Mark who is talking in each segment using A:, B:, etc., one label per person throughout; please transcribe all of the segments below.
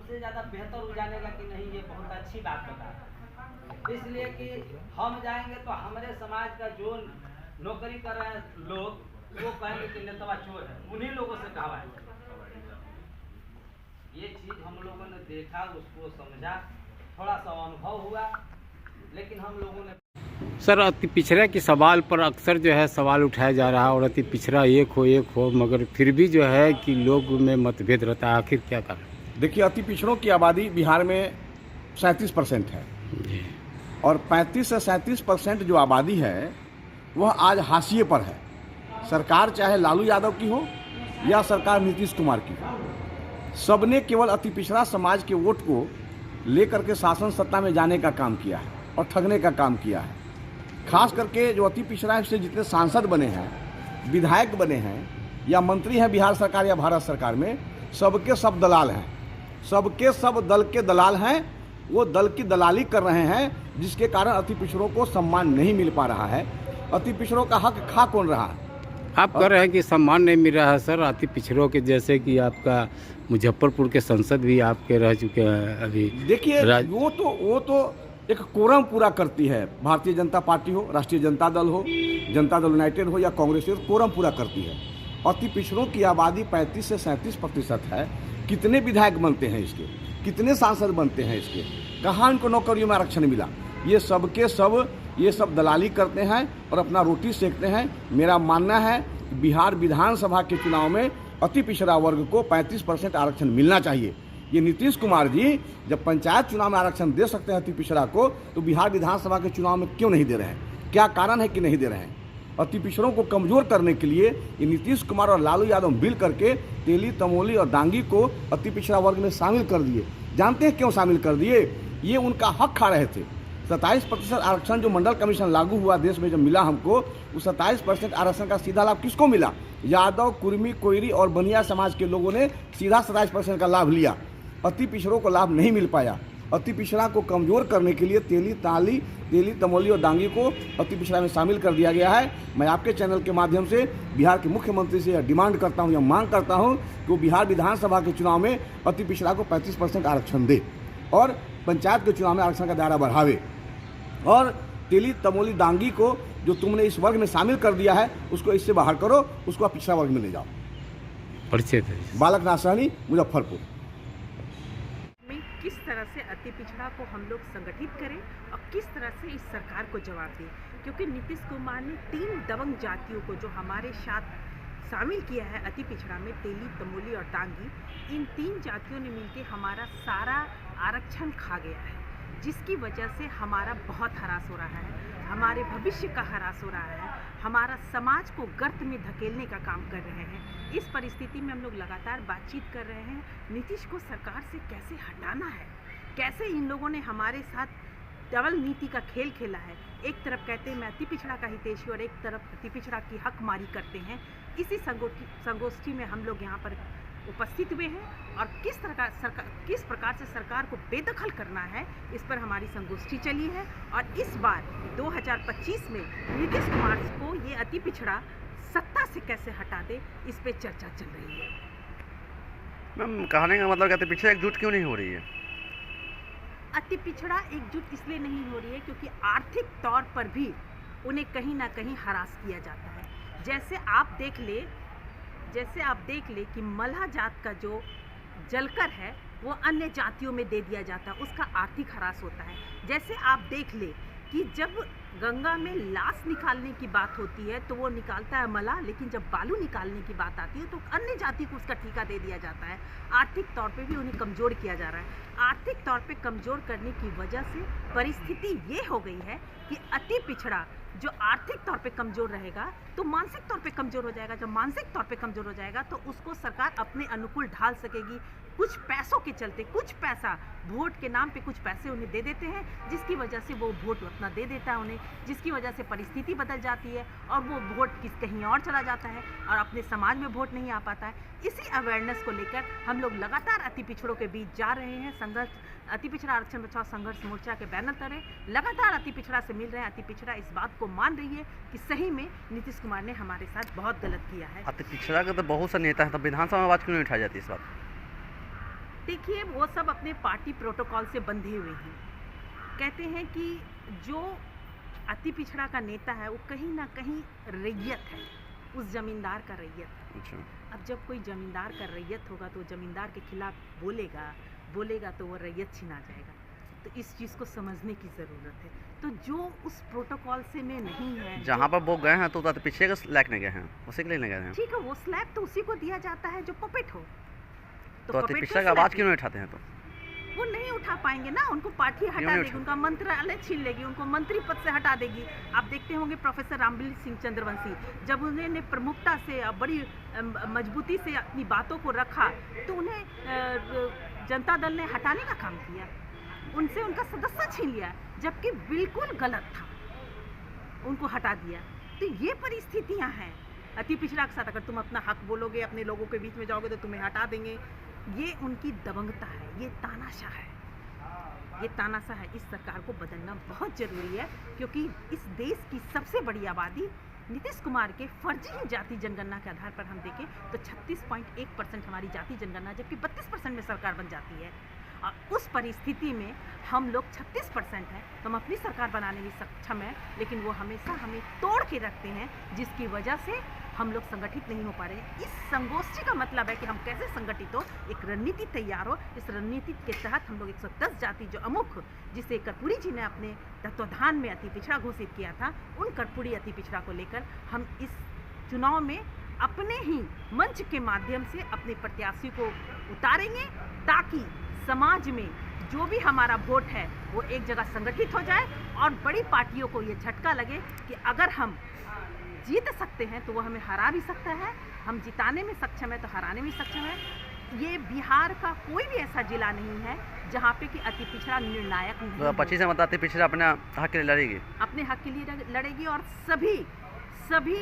A: हमसे ज़्यादा बेहतर हो जानेगा कि नहीं, ये बहुत अच्छी बात बता रहा है। इसलिए कि हम जाएंगे तो हमारे समाज का जो नौकरी कर रहे हैं लोग वो कहेंगे कि नेता चोर है, उन्हीं लोगों से कहवाएंगे। ये चीज़ हम लोगों ने देखा, उसको समझा, थोड़ा सा अनुभव हुआ, लेकिन हम लोगों ने
B: सर अति पिछड़ा के सवाल पर अक्सर जो है सवाल उठाया जा रहा है और अति पिछड़ा एक हो मगर फिर भी जो है कि लोग में मतभेद रहता है, आखिर क्या कारण?
C: देखिए, अति पिछड़ों की आबादी बिहार में 37% है और 35 से 37% जो आबादी है वह आज हाशिए पर है। सरकार चाहे लालू यादव की हो या सरकार नीतीश कुमार की हो, सबने केवल अति पिछड़ा समाज के वोट को लेकर के शासन सत्ता में जाने का काम किया है और ठगने का काम किया है। खास करके जो अति पिछड़ा से जितने सांसद बने हैं, विधायक बने हैं या मंत्री हैं बिहार सरकार या भारत सरकार में, सबके सब दलाल हैं, सबके सब दल के दलाल हैं। वो दल की दलाली कर रहे हैं, जिसके कारण अति पिछड़ों को सम्मान नहीं मिल पा रहा है। अति पिछड़ों का हक खा कौन रहा है?
B: आप कह रहे हैं कि सम्मान नहीं मिल रहा है सर अति पिछड़ों के, जैसे कि आपका मुजफ्फरपुर के सांसद भी आपके रह चुके हैं अभी।
C: देखिए, वो तो एक कोरम पूरा करती है, भारतीय जनता पार्टी हो, राष्ट्रीय जनता दल हो, जनता दल यूनाइटेड हो या कांग्रेस हो, कोरम पूरा करती है। अति पिछड़ों की आबादी 35 से 37% है। कितने विधायक बनते हैं इसके, कितने सांसद बनते हैं इसके, कहाँ इनको नौकरियों में आरक्षण मिला? ये सबके सब ये सब दलाली करते हैं और अपना रोटी सेकते हैं। मेरा मानना है कि बिहार विधानसभा के चुनाव में अति पिछड़ा वर्ग को 35% आरक्षण मिलना चाहिए। ये नीतीश कुमार जी जब पंचायत चुनाव में आरक्षण दे सकते हैं अति पिछड़ा को, तो बिहार विधानसभा के चुनाव में क्यों नहीं दे रहे हैं? क्या कारण है कि नहीं दे रहे हैं? अति पिछड़ों को कमजोर करने के लिए ये नीतीश कुमार और लालू यादव मिल करके तेली, तमोली और डांगी को अति पिछड़ा वर्ग में शामिल कर दिए। जानते हैं क्यों शामिल कर दिए? ये उनका हक खा रहे थे। 27% आरक्षण जो मंडल कमीशन लागू हुआ देश में जब मिला हमको, उस 27% आरक्षण का सीधा लाभ किसको मिला? यादव, कुर्मी, कोयरी और बनिया समाज के लोगों ने सीधा 27% का लाभ लिया। अति पिछड़ों को लाभ नहीं मिल पाया। अति पिछड़ा को कमजोर करने के लिए तेली, तमोली और डांगी को अति पिछड़ा में शामिल कर दिया गया है। मैं आपके चैनल के माध्यम से बिहार के मुख्यमंत्री से डिमांड करता हूं या मांग करता हूं कि वो बिहार विधानसभा के चुनाव में अति पिछड़ा को 35% आरक्षण दे और पंचायत के चुनाव में आरक्षण का दायरा बढ़ावे और तेली, तमोली, डांगी को जो तुमने इस वर्ग में शामिल कर दिया है उसको इससे बाहर करो, उसको पिछड़ा वर्ग में ले जाओ।
B: परिचय
C: बालक नाथ सहनी, मुजफ्फरपुर।
D: किस तरह से अति पिछड़ा को हम लोग संगठित करें और किस तरह से इस सरकार को जवाब दें, क्योंकि नीतीश कुमार ने 3 दबंग जातियों को जो हमारे साथ शामिल किया है अति पिछड़ा में, तेली, तमोली और डांगी, इन 3 जातियों ने मिलकर हमारा सारा आरक्षण खा गया है, जिसकी वजह से हमारा बहुत हरास हो रहा है, हमारे भविष्य का हरास हो रहा है, हमारा समाज को गर्त में धकेलने का काम कर रहे हैं। इस परिस्थिति में हम लोग लगातार बातचीत कर रहे हैं नीतीश को सरकार से कैसे हटाना है, कैसे इन लोगों ने हमारे साथ डबल नीति का खेल खेला है। एक तरफ कहते हैं मैं अति पिछड़ा का हितैषी और एक तरफ अति पिछड़ा की हकमारी करते हैं। इसी संगोष्ठी में हम लोग यहाँ पर उपस्थित हुए हैं और किस प्रकार से सरकार को बेदखल करना है, इस पर हमारी संगोष्ठी चली है। और इस बार 2025 में नीतीश कुमार को ये अति पिछड़ा सत्ता से कैसे हटा दे, इस पे चर्चा चल रही है।
E: मैम, कहने का मतलब कहते पिछड़ा एकजुट क्यों नहीं हो रही है?
D: अति पिछड़ा एकजुट इसलिए नहीं हो रही है क्योंकि आर्थिक तौर पर भी उन्हें कहीं ना कहीं हरास किया जाता है। जैसे आप देख ले कि मल्हा जात का जो जलकर है वो अन्य जातियों में दे दिया जाता है, उसका आर्थिक हरास होता है। जैसे आप देख ले कि जब गंगा में लाश निकालने की बात होती है तो वो निकालता है मल्हाह, लेकिन जब बालू निकालने की बात आती है तो अन्य जाति को उसका ठेका दे दिया जाता है। आर्थिक तौर पे भी उन्हें कमज़ोर किया जा रहा है। आर्थिक तौर पे कमज़ोर करने की वजह से परिस्थिति ये हो गई है कि अति पिछड़ा जो आर्थिक तौर पे कमज़ोर रहेगा तो मानसिक तौर पे कमज़ोर हो जाएगा। जब मानसिक तौर पे कमज़ोर हो जाएगा तो उसको सरकार अपने अनुकूल ढाल सकेगी। कुछ पैसों के चलते, कुछ पैसा वोट के नाम पे कुछ पैसे उन्हें दे देते हैं, जिसकी वजह से वो वोट अपना दे देता है उन्हें, जिसकी वजह से परिस्थिति बदल जाती है और वो वोट कहीं और चला जाता है और अपने समाज में वोट नहीं आ पाता है। इसी अवेयरनेस को लेकर हम लोग लगातार अति पिछड़ों के बीच जा रहे हैं। संघर्ष अति पिछड़ा आरक्षण बचाओ संघर्ष मोर्चा के बैनर तले लगातार अति पिछड़ा से मिल रहे हैं। अति पिछड़ा इस बात को मान रही है कि सही में नीतीश कुमार ने हमारे साथ बहुत गलत किया है।
E: अति पिछड़ा का तो बहुत सा नेता है, तब विधानसभा में आवाज़ क्यों नहीं उठाई जाती इस बात?
D: देखिए वो सब अपने पार्टी प्रोटोकॉल से बंधे हुए हैं। कहते हैं कि जो अति पिछड़ा का नेता है वो कहीं ना कहीं रैयत है, उस जमींदार का रैयत है।
E: अच्छा।
D: अब जब कोई जमींदार का रैयत होगा तो जमींदार के खिलाफ बोलेगा तो वो रैयत छिना जाएगा। तो इस चीज़ को समझने की ज़रूरत है। तो जो उस प्रोटोकॉल से में नहीं है,
E: जहाँ पर वो गए हैं तो पीछे का लायक नहीं गए हैं, उसी के लिए नहीं गए हैं।
D: ठीक है, वो स्लैब तो उसी को दिया जाता है जो पपेट हो।
E: तो अति पिछड़ा का आवाज़ क्यों नहीं उठाते हैं? तो
D: वो नहीं उठा पाएंगे ना, उनको पार्टी हटा देगी, उनका मंत्रालय छीन लेगी, उनको मंत्री पद से हटा देगी। आप देखते होंगे प्रोफेसर रामबिल सिंह चंद्रवंशी जब उन्होंने प्रमुखता से बड़ी मजबूती से अपनी बातों को रखा तो उन्हें जनता दल ने हटाने का काम किया, उनसे उनका सदस्य छीन लिया, जबकि बिल्कुल गलत था, उनको हटा दिया। तो ये परिस्थितियां हैं अति पिछड़ा के साथ। अगर तुम अपना हक बोलोगे, अपने लोगों के बीच में जाओगे तो तुम्हें हटा देंगे। ये उनकी दबंगता है, ये तानाशाह है, ये तानाशाह है। इस सरकार को बदलना बहुत ज़रूरी है, क्योंकि इस देश की सबसे बड़ी आबादी नीतीश कुमार के फर्जी जाति जनगणना के आधार पर हम देखें तो 36.1% हमारी जाति जनगणना, जबकि 32% में सरकार बन जाती है। और उस परिस्थिति में हम लोग 36% हैं, तो हम अपनी सरकार बनाने में सक्षम हैं, लेकिन वो हमेशा हमें तोड़ के रखते हैं, जिसकी वजह से हम लोग संगठित नहीं हो पा रहे हैं। इस संगोष्ठी का मतलब है कि हम कैसे संगठित हो, एक रणनीति तैयार हो। इस रणनीति के तहत हम लोग 110 जाति जो अमुख, जिसे कर्पूरी जी ने अपने तत्वाधान में अति पिछड़ा घोषित किया था, उन कर्पूरी अति पिछड़ा को लेकर हम इस चुनाव में अपने ही मंच के माध्यम से अपने प्रत्याशी को उतारेंगे, ताकि समाज में जो भी हमारा वोट है वो एक जगह संगठित हो जाए और बड़ी पार्टियों को ये झटका लगे कि अगर हम जीत सकते हैं तो वो हमें हरा भी सकता है, हम जिताने में सक्षम है तो हराने में सक्षम है। ये बिहार का कोई भी ऐसा जिला नहीं है जहाँ पे कि अति पिछड़ा निर्णायक नहीं है।
E: 25 से अति पिछड़ा अपने हक के लिए लड़ेगी,
D: अपने हक के लिए लड़ेगी, और सभी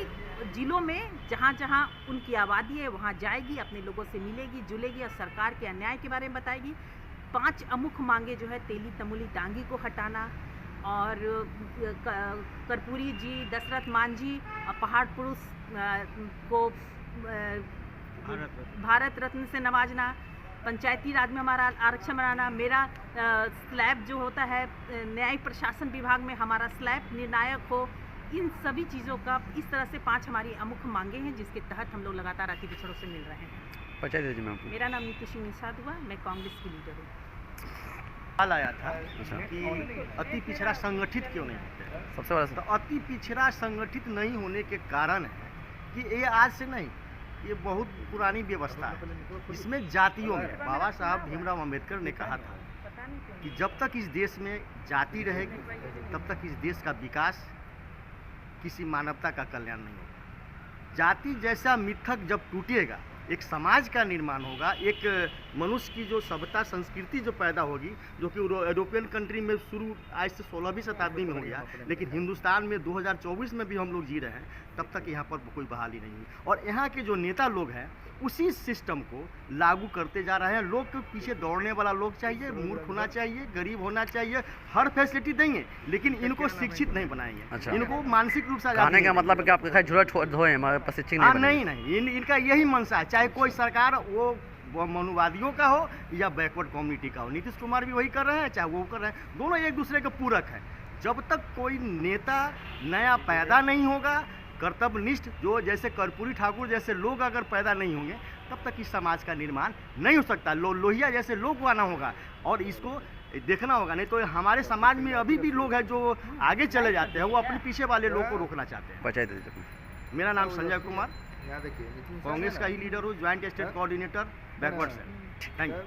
D: जिलों में जहाँ जहाँ उनकी आबादी है वहाँ जाएगी, अपने लोगों से मिलेगी, जुलेगी और सरकार के अन्याय के बारे में बताएगी। 5 अमुख मांगे जो है तेली तमुली टांगी को हटाना, और कर्पूरी जी, दशरथ मांझी और पहाड़ पुरुष को भारत रत्न से नवाजना, पंचायती राज में हमारा आरक्षण बनाना, मेरा स्लैब जो होता है न्यायिक प्रशासन विभाग में हमारा स्लैब निर्णायक हो। इन सभी चीज़ों का इस तरह से 5 हमारी अमुख मांगे हैं, जिसके तहत हम लोग लगातार अति पिछड़ों से मिल रहे हैं।
E: पंचायत में
D: मेरा नाम नीति सिंह निषाद हुआ, मैं कांग्रेस की लीडर हूँ।
F: सवाल आया था कि अति पिछड़ा संगठित क्यों नहीं होते।
E: सबसे बड़ा
F: तो अति पिछड़ा संगठित नहीं होने के कारण है कि ये आज से नहीं, ये बहुत पुरानी व्यवस्था है। इसमें जातियों में बाबा साहब भीमराव अंबेडकर ने कहा था कि जब तक इस देश में जाति रहेगी तब तक इस देश का विकास, किसी मानवता का कल्याण नहीं होगा। जाति जैसा मिथक जब टूटेगा एक समाज का निर्माण होगा, एक मनुष्य की जो सभ्यता संस्कृति जो पैदा होगी, जो कि यूरोपियन कंट्री में शुरू आज से 16वीं शताब्दी में हो गया, लेकिन हिंदुस्तान में 2024 में भी हम लोग जी रहे हैं, तब तक यहाँ पर कोई बहाली नहीं हुई। और यहाँ के जो नेता लोग हैं उसी सिस्टम को लागू करते जा रहे हैं। लोग के पीछे दौड़ने वाला लोग चाहिए, मूर्ख होना चाहिए, गरीब होना चाहिए, हर फैसिलिटी देंगे, लेकिन इनको शिक्षित नहीं बनाएंगे।
E: अच्छा।
F: इनको मानसिक रूप से
E: कहने का मतलब है कि आप कहीं झूला छोड़ धोए हमारे प्रशिक्षण
F: नहीं, इनका यही मंशा है, चाहे कोई सरकार वो मनुवादियों का हो या बैकवर्ड कम्युनिटी का हो। नीतीश कुमार भी वही कर रहे हैं, चाहे वो कर रहे हैं, दोनों एक दूसरे के पूरक हैं। जब तक कोई नेता नया पैदा नहीं होगा, कर्तव्यनिष्ठ जो जैसे कर्पूरी ठाकुर जैसे लोग अगर पैदा नहीं होंगे, तब तक इस समाज का निर्माण नहीं हो सकता। लोहिया जैसे लोग को आना होगा और इसको देखना होगा, नहीं तो हमारे समाज में अभी भी लोग हैं जो आगे चले जाते हैं, वो अपने पीछे वाले लोग को रोकना चाहते हैं।
E: पंचायत।
F: मेरा नाम संजय कुमार, कांग्रेस का ही लीडर हूँ, ज्वाइंट स्टेट कोऑर्डिनेटर बैकवर्ड से। Thank you.